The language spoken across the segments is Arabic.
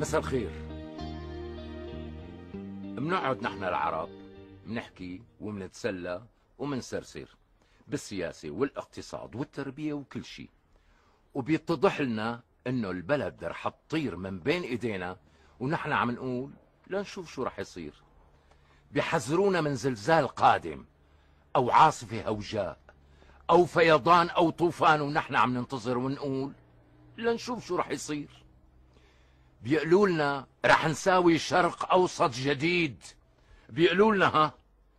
مساء الخير. بنقعد نحن العرب بنحكي وبنتسلى وبنسرسر بالسياسة والاقتصاد والتربية وكل شيء، وبيتضح لنا انه البلد رح تطير من بين ايدينا ونحن عم نقول لنشوف شو رح يصير. بيحذرونا من زلزال قادم او عاصفة هوجاء او فيضان او طوفان ونحن عم ننتظر ونقول لنشوف شو رح يصير. بيقولوا لنا رح نساوي شرق اوسط جديد، بيقولوا لنا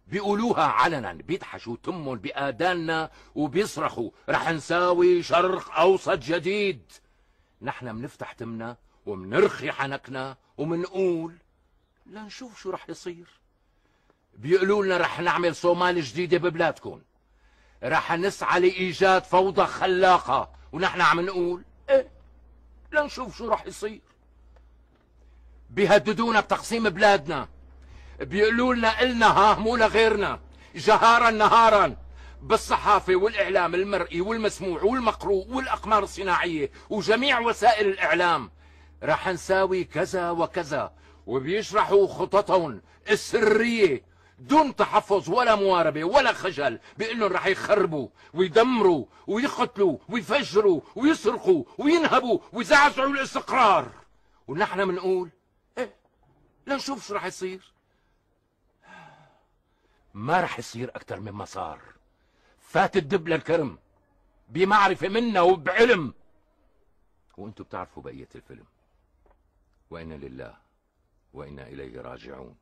بيقولوها علنا، بيدحشوا تمهم بآذاننا وبيصرخوا رح نساوي شرق اوسط جديد. نحن بنفتح تمنا وبنرخي حنكنا وبنقول لنشوف شو رح يصير. بيقولوا لنا رح نعمل صومال جديدة ببلادكم، رح نسعى لإيجاد فوضى خلاقة ونحن عم نقول ايه لنشوف شو رح يصير. بيهددونا بتقسيم بلادنا، بيقولوا لنا إلنا ها مو لغيرنا، جهارا نهارا بالصحافة والإعلام المرئي والمسموع والمقروء والأقمار الصناعية وجميع وسائل الإعلام رح نساوي كذا وكذا، وبيشرحوا خططهم السرية دون تحفظ ولا مواربة ولا خجل، بيقولن رح يخربوا ويدمروا ويقتلوا ويفجروا ويسرقوا وينهبوا ويزعزعوا الاستقرار، ونحن بنقول ايه لنشوف شو رح يصير. ما رح يصير اكتر مما صار. فات الدب للكرم بمعرفة منا وبعلم، وانتم بتعرفوا بقية الفيلم. وإنا لله وإنا إليه راجعون.